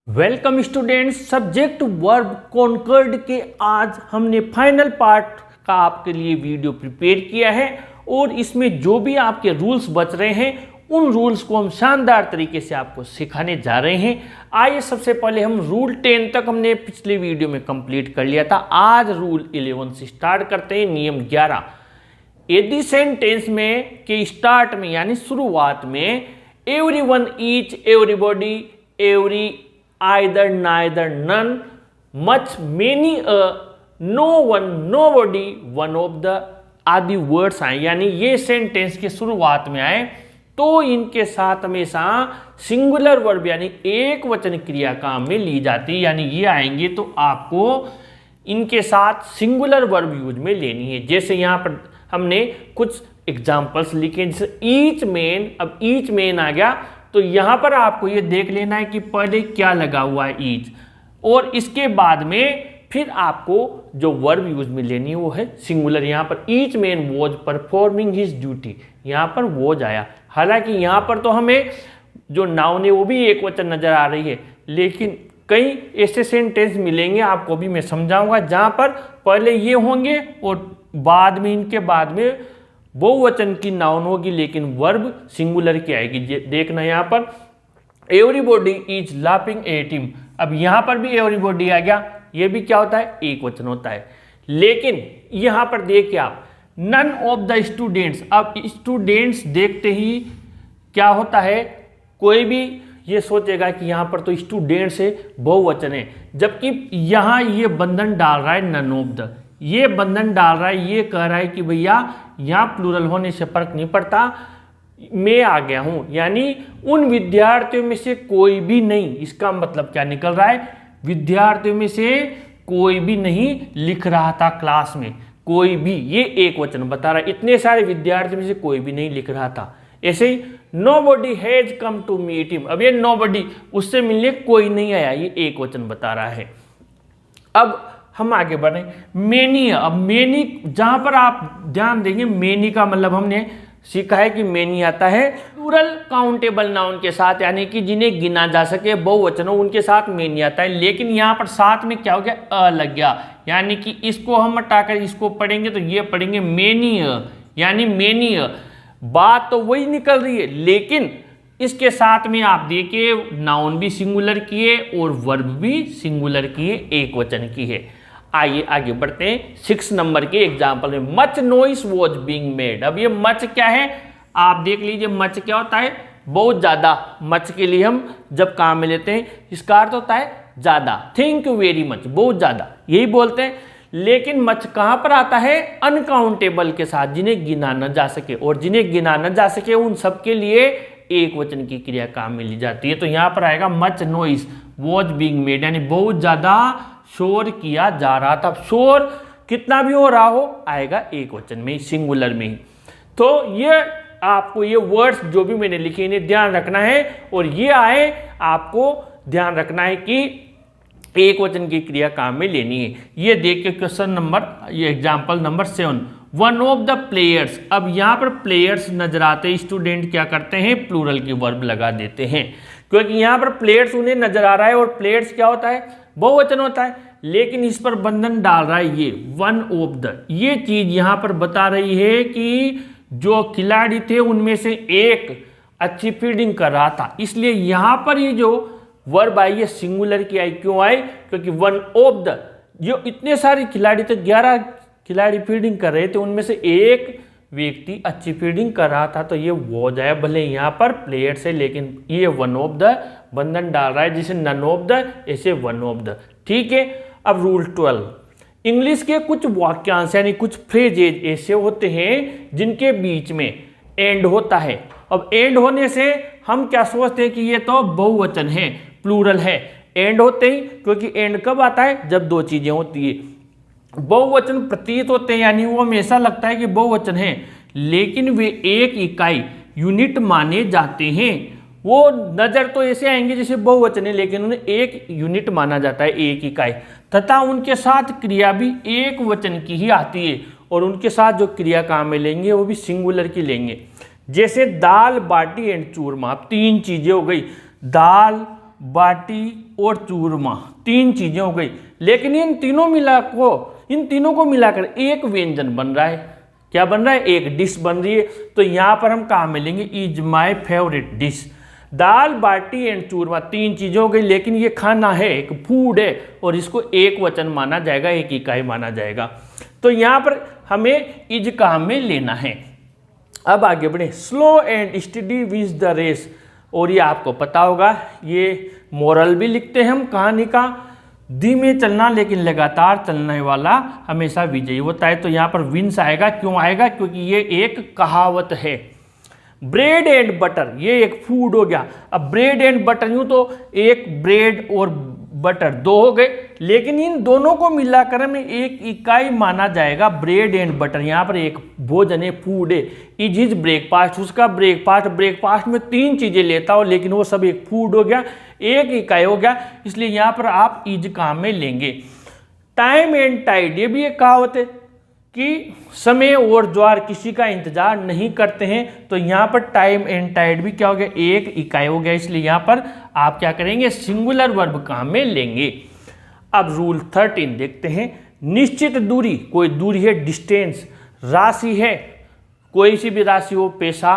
Welcome students, subject verb concord के आज हमने फाइनल पार्ट का आपके लिए वीडियो प्रिपेयर किया है और इसमें जो भी आपके रूल्स बच रहे हैं उन रूल्स को हम शानदार तरीके से आपको सिखाने जा रहे हैं। आइए सबसे पहले हम रूल 10 तक हमने पिछले वीडियो में कंप्लीट कर लिया था। आज रूल 11 से स्टार्ट करते हैं। नियम 11, यदि सेंटेंस में के स्टार्ट में यानी शुरुआत में everyone, each, everybody, every, either, neither, none, much, many, no one, nobody, one of the आदि वर्ड्स आए यानी ये सेंटेंस के शुरुआत में आए तो इनके साथ हमेशा सिंगुलर वर्ब यानी एक वचन क्रिया काम में ली जाती है। यानी ये आएंगे तो आपको इनके साथ सिंगुलर वर्ब यूज में लेनी है। जैसे यहाँ पर हमने कुछ एग्जाम्पल्स लिखे, जैसे ईच मैन। अब ईच मैन आ गया तो यहां पर आपको ये देख लेना है कि पहले क्या लगा हुआ है ईच, और इसके बाद में फिर आपको जो वर्ब यूज में लेनी है वो है सिंगुलर। यहां पर each man was performing his duty, यहां पर वॉज आया। हालांकि यहां पर तो हमें जो नाउन है वो भी एक वचन नजर आ रही है, लेकिन कई ऐसे सेंटेंस मिलेंगे आपको भी मैं समझाऊंगा जहां पर पहले ये होंगे और बाद में इनके बाद में बहुवचन की नाउन होगी लेकिन वर्ब सिंगुलर की आएगी। देखना यहाँ पर everybody is laughing at him. अब यहाँ पर भी एवरीबॉडी आ गया, ये भी क्या होता है, एक वचन होता है। लेकिन यहाँ पर देखिए आप, नन ऑफ द स्टूडेंट्स। अब स्टूडेंट्स देखते ही क्या होता है, कोई भी ये सोचेगा कि यहाँ पर तो स्टूडेंट्स है, बहुवचन है, जबकि यहाँ ये बंधन डाल रहा है नन ऑफ द, ये बंधन डाल रहा है, ये कह रहा है कि भैया यहाँ प्लूरल होने से फर्क नहीं पड़ता, मैं आ गया हूं, यानी उन विद्यार्थियों में से कोई भी नहीं। इसका मतलब क्या निकल रहा है, विद्यार्थियों में से कोई भी नहीं लिख रहा था क्लास में, कोई भी, ये एक वचन बता रहा है, इतने सारे विद्यार्थियों में से कोई भी नहीं लिख रहा था। ऐसे ही nobody has come to meet him. अब ये नोबडी, उससे मिलने कोई नहीं आया, ये एक वचन बता रहा है। अब हम आगे बढ़े, मेनी। अब मेनी जहां पर आप ध्यान देंगे, मेनी का मतलब हमने सीखा है कि मेनी आता है प्लूरल काउंटेबल नाउन के साथ, यानी कि जिन्हें गिना जा सके, बहुवचन हो, उनके साथ मेनी आता है। लेकिन यहाँ पर साथ में क्या हो गया, अ लग गया, यानी कि इसको हम हटाकर इसको पढ़ेंगे तो ये पढ़ेंगे मेनी, यानी मेनी। बात तो वही निकल रही है, लेकिन इसके साथ में आप देखिए नाउन भी सिंगुलर की है और वर्ब भी सिंगुलर की है, एक वचन की है। आइए आगे बढ़ते हैं 6 नंबर के एग्जाम्पल में। Much noise was being made. अब ये मच क्या है, आप देख लीजिए, मच क्या होता है, बहुत ज्यादा। मच के लिए हम जब काम में लेते हैं इसका अर्थ होता है ज्यादा। थैंक यू वेरी मच, बहुत ज्यादा, यही बोलते हैं। लेकिन मच कहां पर आता है, अनकाउंटेबल के साथ, जिन्हें गिना न जा सके, और जिन्हें गिना न जा सके उन सबके लिए एक वचन की क्रिया काम में ली जाती है। तो यहां पर आएगा much noise was being made, यानी बहुत ज्यादा शोर किया जा रहा था। शोर कितना भी हो रहा हो आएगा एक वचन में, सिंगुलर में ही। तो ये आपको ये वर्ड्स जो भी मैंने लिखे इन्हें ध्यान रखना है, और ये आए आपको ध्यान रखना है कि एक वचन की क्रिया काम में लेनी है। ये देख के क्वेश्चन नंबर, ये example number 7, one of the players. अब यहाँ पर प्लेयर्स नजर आते, स्टूडेंट क्या करते हैं, प्लूरल की वर्ब लगा देते हैं, क्योंकि यहाँ पर प्लेयर्स उन्हें नजर आ रहा है और प्लेयर्स क्या होता है, बहुवचन होता है। लेकिन इस पर बंधन डाल रहा है ये वन ऑफ द, ये चीज यहां पर बता रही है कि जो खिलाड़ी थे उनमें से एक अच्छी फील्डिंग कर रहा था, इसलिए यहां पर ये जो वर्ब आई है सिंगुलर की आई। क्यों आई, क्योंकि वन ऑफ द, जो इतने सारे खिलाड़ी थे, 11 खिलाड़ी फील्डिंग कर रहे थे, उनमें से एक व्यक्ति अच्छी फील्डिंग कर रहा था, तो ये वो जाए, भले यहाँ पर प्लेयर से, लेकिन ये वन ऑफ द बंधन डाल रहा है, जिसे नन ऑफ द, ऐसे वन ऑफ द, ठीक है। अब रूल 12, इंग्लिश के कुछ वाक्यांश यानी कुछ फ्रेजेज ऐसे होते हैं जिनके बीच में एंड होता है। अब एंड होने से हम क्या सोचते हैं कि ये तो बहुवचन है, प्लूरल है, एंड होते ही, क्योंकि एंड कब आता है, जब दो चीजें होती है, बहुवचन प्रतीत होते हैं, यानी वो हमेशा लगता है कि बहुवचन है, लेकिन वे एक इकाई यूनिट माने जाते हैं। वो नजर तो ऐसे आएंगे जैसे बहुवचन है, लेकिन उन्हें एक यूनिट माना जाता है, एक इकाई, तथा उनके साथ क्रिया भी एक वचन की ही आती है, और उनके साथ जो क्रिया काम में लेंगे वो भी सिंगुलर की लेंगे। जैसे दाल, बाटी एंड चूरमा, 3 चीजें हो गई, दाल, बाटी और चूरमा, 3 चीजें हो गई। लेकिन इन तीनों को मिलाकर एक व्यंजन बन रहा है। क्या बन रहा है? एक डिश बन रही है। तो यहां पर हम कहा मिलेंगे is my favourite dish. Dal baati and churma 3 चीजें हो गई, लेकिन ये खाना है, एक फूड है, और इसको एक वचन माना जाएगा, एक इकाई माना जाएगा। तो यहां पर हमें इज काम में लेना है। अब आगे बढ़े। Slow and steady wins the race, और ये आपको पता होगा, ये मोरल भी लिखते हैं हम कहानी का, धीमे चलना लेकिन लगातार चलने वाला हमेशा विजयी होता है। तो यहाँ पर विंस आएगा। क्यों आएगा? क्योंकि ये एक कहावत है। ब्रेड एंड बटर, ये एक फूड हो गया। अब ब्रेड एंड बटर, यूं तो एक ब्रेड और बटर 2 हो गए, लेकिन इन दोनों को मिलाकर हमें एक इकाई माना जाएगा, ब्रेड एंड बटर। यहाँ पर एक भोजन है, फूड है। इज हिज ब्रेकफास्ट, उसका ब्रेकफास्ट में 3 चीजें लेता हो, लेकिन वो सब एक फूड हो गया, एक इकाई हो गया, इसलिए यहाँ पर आप इज काम में लेंगे। टाइम एंड टाइड, ये भी एक कहावत है कि समय और ज्वार किसी का इंतजार नहीं करते हैं। तो यहाँ पर टाइम एंड टाइड भी क्या हो गया? एक इकाई हो गया, इसलिए यहाँ पर आप क्या करेंगे? सिंगुलर वर्ब काम में लेंगे। अब रूल 13 देखते हैं। निश्चित दूरी, कोई दूरी है, डिस्टेंस, राशि है, कोई सी भी राशि हो, पैसा,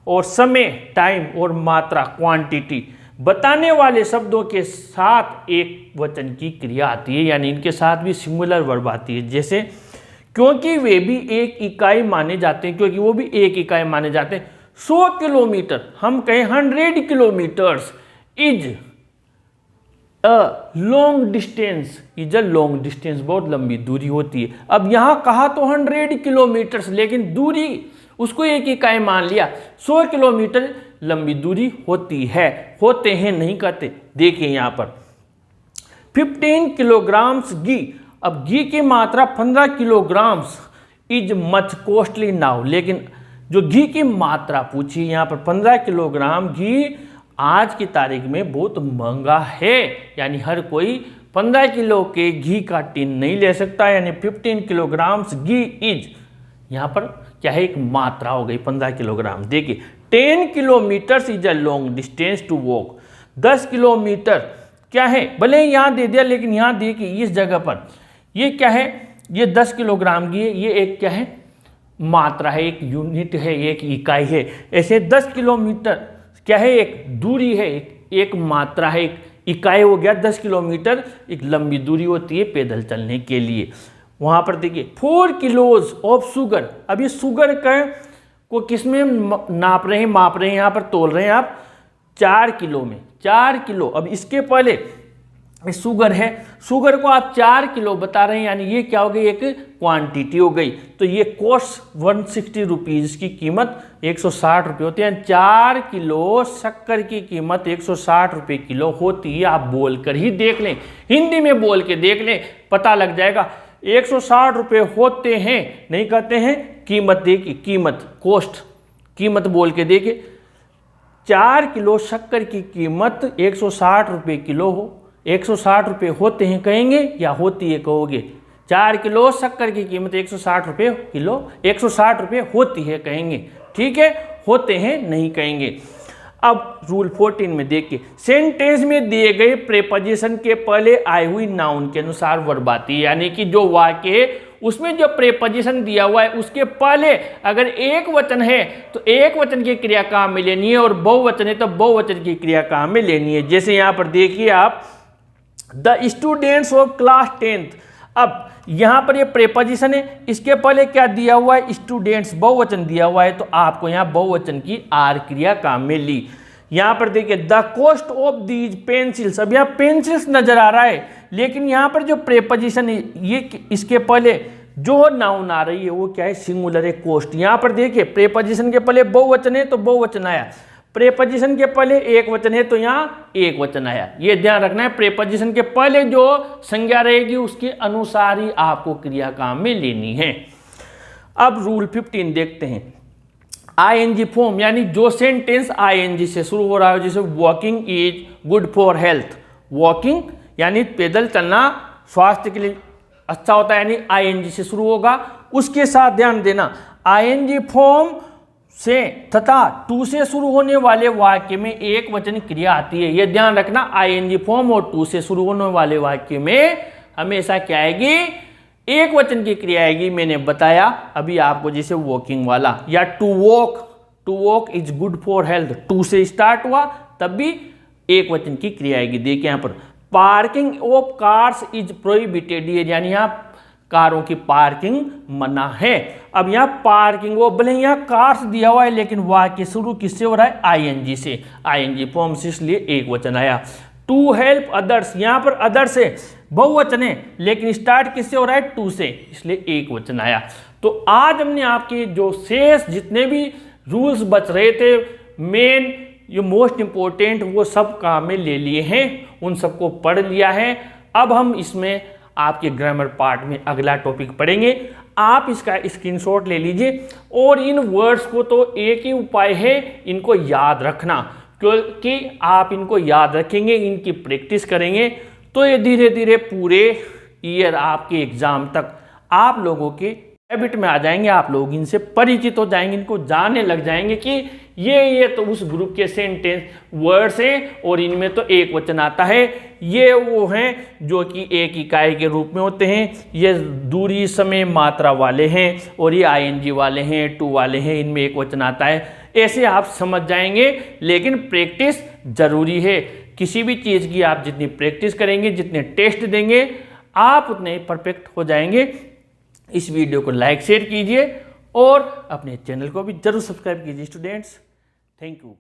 और समय, टाइम, और मात्रा, क्वांटिटी, बताने वाले शब्दों के साथ एक वचन की क्रिया आती है, यानी इनके साथ भी सिंगुलर वर्ब आती है। जैसे क्योंकि वे भी एक इकाई माने जाते हैं, क्योंकि वो भी एक इकाई माने जाते हैं। 100 किलोमीटर, हम कहें 100 kilometres, is a long distance, is a long distance, बहुत लंबी दूरी होती है। अब यहां कहा तो 100 किलोमीटर्स, लेकिन दूरी उसको एक इकाई मान लिया। 100 किलोमीटर लंबी दूरी होती है, होते हैं नहीं कहते। देखिए यहां पर 15 किलोग्राम्स घी, अब घी की मात्रा 15 kilograms, is much costly now, लेकिन जो घी की मात्रा पूछी यहाँ पर 15 किलोग्राम घी आज की तारीख में बहुत महंगा है, यानी हर कोई 15 किलो के घी का टिन नहीं ले सकता, यानी 15 किलोग्राम्स घी इज, यहाँ पर क्या है? एक मात्रा हो गई 15 किलोग्राम। देखिए 10 kilometre is a long distance to walk, 10 kilometre क्या है? भले ही यहाँ दे दिया, लेकिन यहाँ देखिए इस जगह पर ये क्या है? ये 10 किलोग्राम की है, ये एक क्या है? मात्रा है, एक यूनिट है, एक इकाई है। ऐसे 10 किलोमीटर क्या है? एक दूरी है, एक मात्रा है, एक इकाई हो गया। 10 किलोमीटर एक लंबी दूरी होती है पैदल चलने के लिए। वहाँ पर देखिए 4 किलोज ऑफ शुगर, अब ये शुगर को किस में नाप रहे हैं, माप रहे हैं, यहाँ पर तोल रहे हैं आप 4 किलो में, 4 किलो। अब इसके पहले शुगर है, शुगर को आप 4 किलो बता रहे हैं, यानी ये क्या हो गई? एक क्वांटिटी हो गई। तो ये कॉस्ट 160 रुपीज़, इसकी कीमत 160 रुपये होती है। 4 किलो शक्कर की कीमत 160 रुपये किलो होती है। आप बोल कर ही देख लें, हिंदी में बोल के देख लें, पता लग जाएगा। 160 रुपये होते हैं, नहीं कहते हैं। कीमत देखिए, कीमत, कॉस्ट, कीमत बोल के देखिए। 4 किलो शक्कर की कीमत 160 रुपये किलो हो, 160 रुपये होते हैं कहेंगे या होती है कहोगे? 4 किलो शक्कर की कीमत 160 रुपये किलो, 160 रुपये होती है कहेंगे, ठीक है? होते हैं नहीं कहेंगे। अब रूल 14 में देखिए, सेंटेंस में दिए गए प्रेपोजिशन के पहले आई हुई नाउन के अनुसार वर्ब आती है, यानी कि जो वाक्य है उसमें जो प्रेपोजिशन दिया हुआ है उसके पहले अगर एक वचन है तो एक वचन की क्रिया काम में लेनी है, और बहुवचन है तो बहुवचन की क्रिया काम में लेनी है। जैसे यहाँ पर देखिए आप, the students of class 10th, अब यहाँ पर ये प्रेपोजिशन है, इसके पहले क्या दिया हुआ है? स्टूडेंट्स, बहुवचन दिया हुआ है, तो आपको यहाँ बहुवचन की आर क्रिया काम में ली। यहाँ पर देखिए the cost of these pencils, अब यहाँ पेंसिल्स नजर आ रहा है, लेकिन यहाँ पर जो प्रेपोजिशन है ये इसके पहले जो नाउन आ रही है वो क्या है? सिंगुलर है, कॉस्ट। यहाँ पर देखिए प्रेपोजिशन के पहले बहुवचन है तो बहुवचन आया, प्रेपोजिशन के पहले एक वचन है तो यहाँ एक वचन आया। ये ध्यान रखना है, प्रेपोजिशन के पहले जो संज्ञा रहेगी उसके अनुसार ही आपको क्रिया काम में लेनी है। अब रूल 15 देखते हैं। आईएनजी फॉर्म, यानी जो सेंटेंस आईएनजी से शुरू हो रहा है, जैसे walking is good for health, walking यानी पैदल चलना स्वास्थ्य के लिए अच्छा होता है, यानी आईएनजी से शुरू होगा। उसके साथ ध्यान देना, आईएनजी फॉर्म से तथा टू से शुरू होने वाले वाक्य में एक वचन क्रिया आती है। यह ध्यान रखना, आईएनजी फॉर्म और टू से शुरू होने वाले वाक्य में हमेशा क्या आएगी, एक वचन की क्रिया आएगी। मैंने बताया अभी आपको, जैसे वॉकिंग वाला या to walk is good for health, to से स्टार्ट हुआ तब भी एक वचन की क्रिया आएगी। देखिए यहाँ पर parking of cars is prohibited, यानी यहाँ कारों की पार्किंग मना है। अब यहाँ पार्किंग ऑफ, भले यहाँ कार्स दिया हुआ है लेकिन वाक्य शुरू किससे हो रहा है, आईएनजी से, आईएनजी फॉर्म से, इसलिए एक वचन आया। टू हेल्प अदर्स, यहाँ पर अदर्स है, बहुवचन है लेकिन स्टार्ट किससे हो रहा है, टू से, इसलिए एक वचन आया। तो आज हमने आपके जो शेष जितने भी रूल्स बच रहे थे, मेन ये मोस्ट इंपॉर्टेंट, वो सब काम में ले लिए हैं, उन सबको पढ़ लिया है। अब हम इसमें आपके ग्रामर पार्ट में अगला टॉपिक पढ़ेंगे। आप इसका स्क्रीनशॉट ले लीजिए और इन वर्ड्स को तो एक ही उपाय है, इनको याद रखना, क्योंकि आप इनको याद रखेंगे, इनकी प्रैक्टिस करेंगे तो ये धीरे धीरे पूरे ईयर आपके एग्जाम तक आप लोगों के हैबिट में आ जाएंगे। आप लोग इनसे परिचित हो जाएंगे, इनको जानने लग जाएंगे कि ये तो उस ग्रुप के सेंटेंस वर्ड्स हैं और इनमें तो एक वचन आता है, ये वो हैं जो कि एक इकाई के रूप में होते हैं, ये दूरी समय मात्रा वाले हैं और ये आईएनजी वाले हैं, टू वाले हैं, इनमें एक वचन आता है। ऐसे आप समझ जाएंगे, लेकिन प्रैक्टिस जरूरी है। किसी भी चीज़ की आप जितनी प्रैक्टिस करेंगे, जितने टेस्ट देंगे, आप उतने परफेक्ट हो जाएंगे। इस वीडियो को लाइक शेयर कीजिए और अपने चैनल को भी जरूर सब्सक्राइब कीजिए स्टूडेंट्स। Thank you.